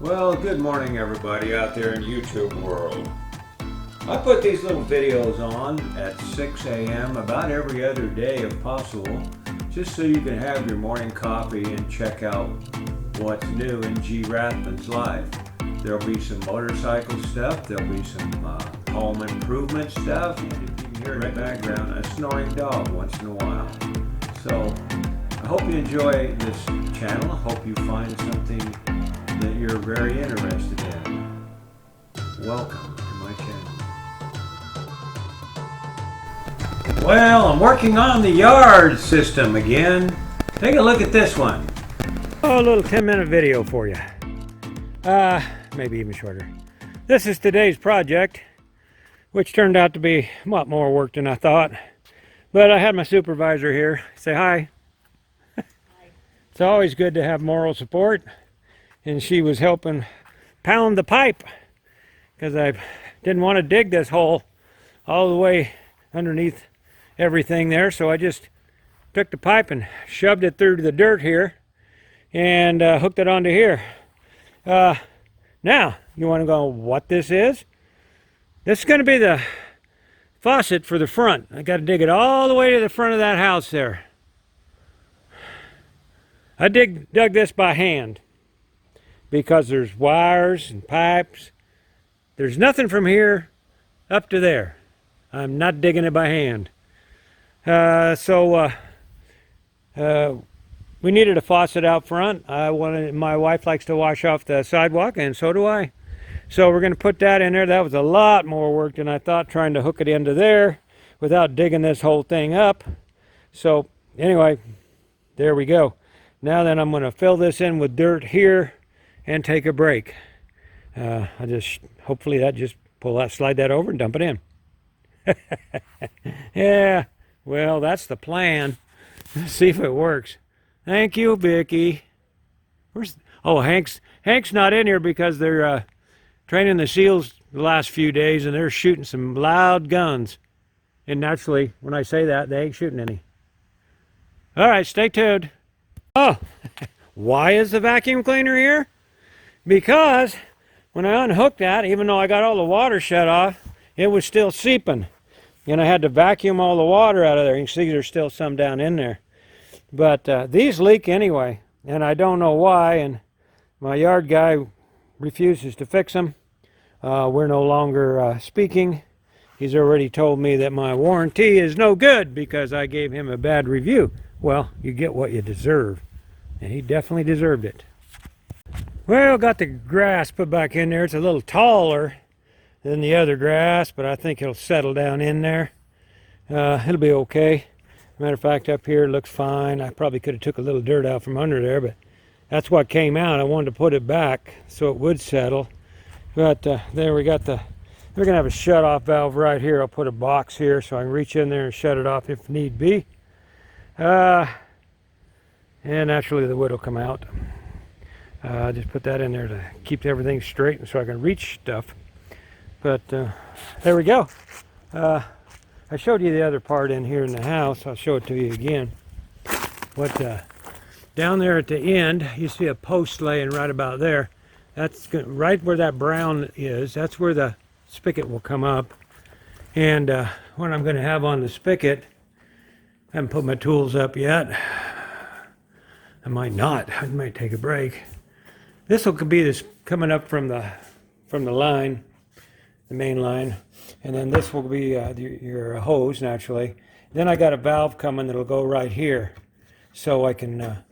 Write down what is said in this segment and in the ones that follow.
Well, good morning everybody out there in YouTube world. I put these little videos on at 6 a.m. about every other day if possible, just so you can have your morning coffee and check out what's new in RAThbun's life. There'll be some motorcycle stuff, there'll be some home improvement stuff, and you can hear in the background a snoring dog once in a while. So, I hope you enjoy this channel. I hope you find something that you're very interested in. Welcome to my channel. Well, I'm working on the yard system again. Take a look at this one. Oh, a little 10-minute video for you. Maybe even shorter. This is today's project, which turned out to be a lot more work than I thought. But I had my supervisor here. Say hi. Hi. It's always good to have moral support. And she was helping pound the pipe because I didn't want to dig this hole all the way underneath everything there. So I just took the pipe and shoved it through the dirt here and hooked it onto here. Now, you want to go what this is? This is going to be the faucet for the front. I got to dig it all the way to the front of that house there. I dug this by hand, because there's wires and pipes. There's nothing from here up to there. I'm not digging it by hand. We needed a faucet out front. My wife likes to wash off the sidewalk, and so do I. So we're going to put that in there. That was a lot more work than I thought, trying to hook it into there without digging this whole thing up. So anyway, there we go. Now then, I'm going to fill this in with dirt here and take a break. Hopefully slide that over and dump it in. Yeah, well, that's the plan. Let's see if it works. Thank you, Vicky. Hank's not in here because they're training the SEALs the last few days, and they're shooting some loud guns. And naturally, when I say that, they ain't shooting any. All right, stay tuned. Oh, why is the vacuum cleaner here? Because when I unhooked that, even though I got all the water shut off, it was still seeping. And I had to vacuum all the water out of there. You can see there's still some down in there. But these leak anyway, and I don't know why, and my yard guy refuses to fix them. We're no longer speaking. He's already told me that my warranty is no good because I gave him a bad review. Well, you get what you deserve, and he definitely deserved it. Well, got the grass put back in there. It's a little taller than the other grass, but I think it'll settle down in there. It'll be okay. Matter of fact, up here it looks fine. I probably could have took a little dirt out from under there, but that's what came out. I wanted to put it back so it would settle. But there we got we're going to have a shut-off valve right here. I'll put a box here so I can reach in there and shut it off if need be. And naturally the wood will come out. Just put that in there to keep everything straight and so I can reach stuff. But there we go. I showed you the other part in here in the house. I'll show it to you again. Down there at the end, you see a post laying right about there. That's right where that brown is. That's where the spigot will come up. And what I'm going to have on the spigot, I haven't put my tools up yet. I might not. I might take a break. This will be this coming up from the line, the main line, and then this will be your hose naturally. Then I got a valve coming that'll go right here, so I can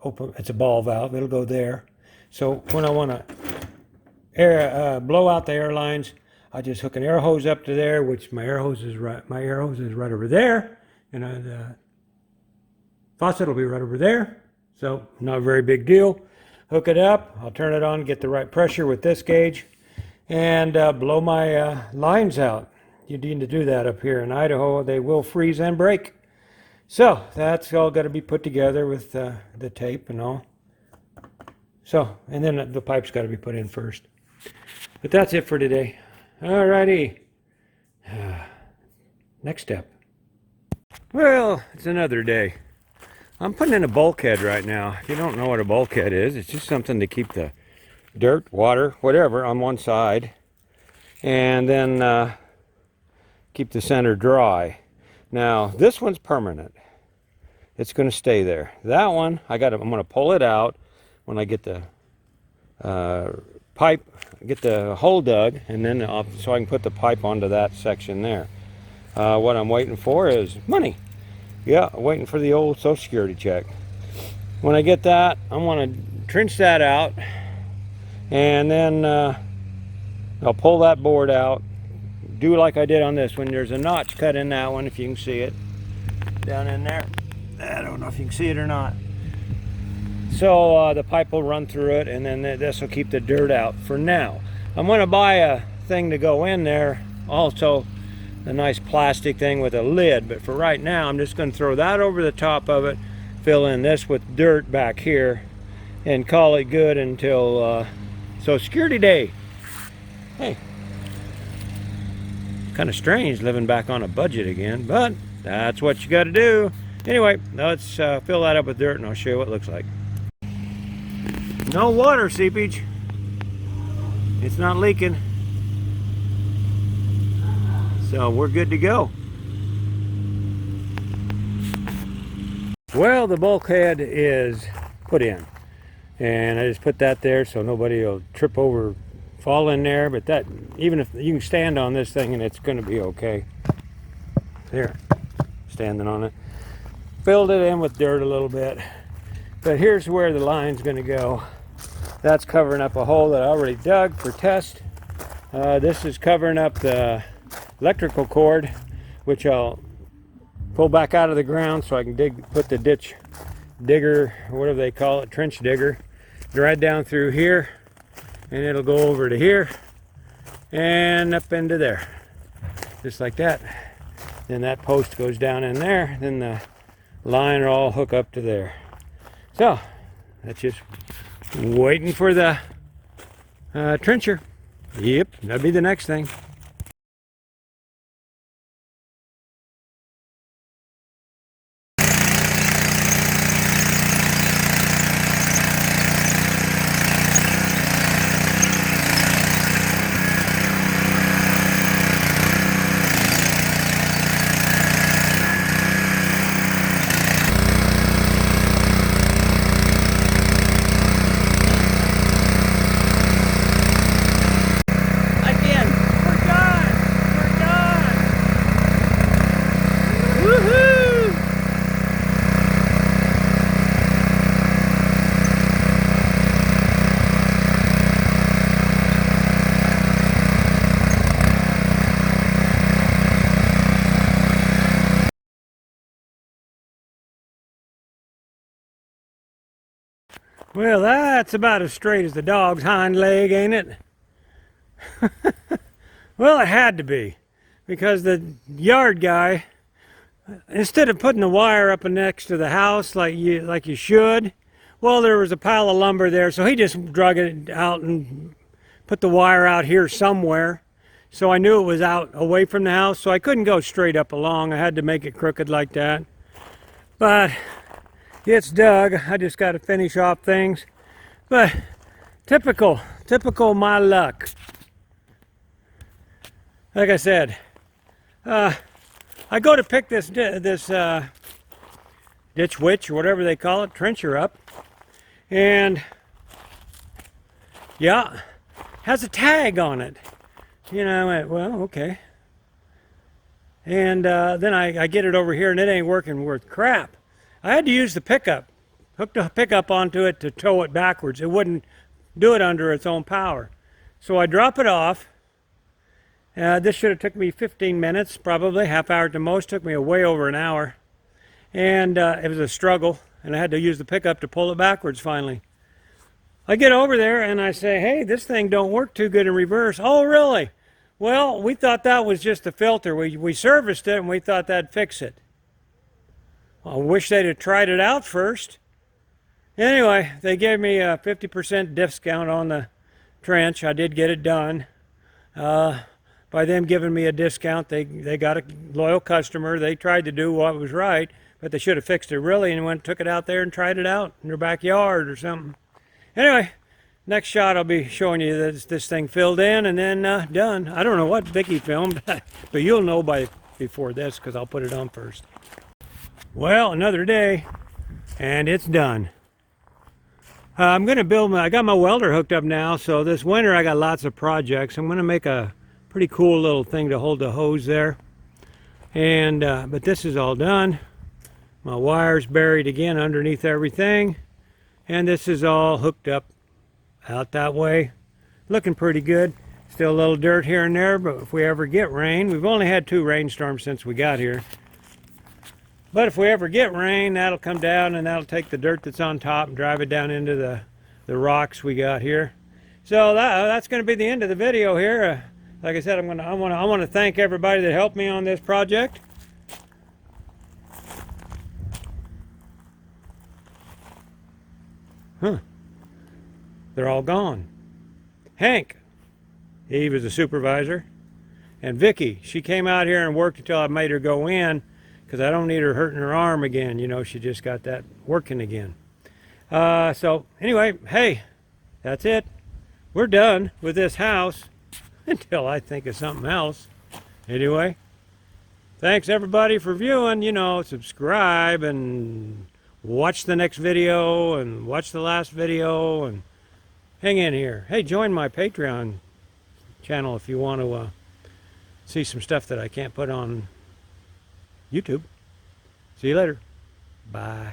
open. It's a ball valve. It'll go there. So when I want to blow out the air lines, I just hook an air hose up to there, which my air hose is right over there, and the faucet will be right over there. So not a very big deal. Hook it up, I'll turn it on, get the right pressure with this gauge, and blow my lines out. You need to do that up here in Idaho. They will freeze and break. So that's all got to be put together with the tape and all. So, and then the pipe's got to be put in first. But that's it for today. All righty. Next step. Well, it's another day. I'm putting in a bulkhead right now. If you don't know what a bulkhead is, it's just something to keep the dirt, water, whatever on one side, and then keep the center dry. Now this one's permanent. It's going to stay there. That one, I'm going to pull it out when I get the pipe, get the hole dug, and then so I can put the pipe onto that section there. What I'm waiting for is money. Yeah, waiting for the old Social Security check. When I get that, I'm going to trench that out, and then I'll pull that board out, do like I did on this one. There's a notch cut in that one, if you can see it, down in there. I don't know if you can see it or not. So the pipe will run through it, and then this will keep the dirt out for now. I'm going to buy a thing to go in there, also a nice plastic thing with a lid, but for right now I'm just going to throw that over the top of it, fill in this with dirt back here, and call it good until Social Security Day. Hey, kind of strange living back on a budget again, but that's what you got to do. Anyway, let's fill that up with dirt, and I'll show you what it looks like. No water seepage. It's not leaking. So we're good to go. Well, the bulkhead is put in. And I just put that there so nobody will trip over, fall in there. But that, even if you can stand on this thing and it's going to be okay. There, standing on it. Filled it in with dirt a little bit, but here's where the line's going to go. That's covering up a hole that I already dug for test. This is covering up the electrical cord, which I'll pull back out of the ground so I can put the ditch digger, whatever they call it, trench digger, right down through here, and it'll go over to here and up into there, just like that. Then that post goes down in there, then the line will all hook up to there. So that's just waiting for the trencher. Yep, that'll be the next thing. Well, that's about as straight as the dog's hind leg, ain't it? Well, it had to be, because the yard guy, instead of putting the wire up next to the house like you should, well, there was a pile of lumber there, so he just drug it out and put the wire out here somewhere. So I knew it was out away from the house, so I couldn't go straight up along. I had to make it crooked like that. But it's dug. I just got to finish off things. But typical my luck. Like I said, I go to pick this ditch witch or whatever they call it, trencher up, and yeah, has a tag on it. You know, I went, well, okay. And then I get it over here, and it ain't working worth crap. I had to use the pickup, hook the pickup onto it to tow it backwards. It wouldn't do it under its own power. So I drop it off. This should have took me 15 minutes, probably half hour at the most. Took me way over an hour. And it was a struggle, and I had to use the pickup to pull it backwards finally. I get over there and I say, hey, this thing don't work too good in reverse. Oh, really? Well, we thought that was just the filter. We serviced it and we thought that'd fix it. I wish they'd have tried it out first. Anyway, they gave me a 50% discount on the trench. I did get it done. By them giving me a discount, they got a loyal customer. They tried to do what was right, but they should have fixed it really and took it out there and tried it out in their backyard or something. Anyway, Next shot I'll be showing you that this thing filled in and then done. I don't know what Vicky filmed, but you'll know before this because I'll put it on first. Well, another day and it's done. I'm going to build I got my welder hooked up now, so this winter I got lots of projects. I'm going to make a pretty cool little thing to hold the hose there. And but this is all done. My wire's buried again underneath everything. And this is all hooked up out that way. Looking pretty good. Still a little dirt here and there, but if we ever get rain, we've only had 2 rainstorms since we got here. But if we ever get rain, that'll come down and that'll take the dirt that's on top and drive it down into the rocks we got here. So that's going to be the end of the video here. Like I said, I want to thank everybody that helped me on this project. Huh. They're all gone. Hank, he was a supervisor. And Vicky, she came out here and worked until I made her go in because I don't need her hurting her arm again. You know, she just got that working again. So anyway, hey, that's it. We're done with this house until I think of something else. Anyway, thanks everybody for viewing. You know, subscribe and watch the next video and watch the last video and hang in here. Hey, join my Patreon channel if you want to see some stuff that I can't put on YouTube. See you later. Bye.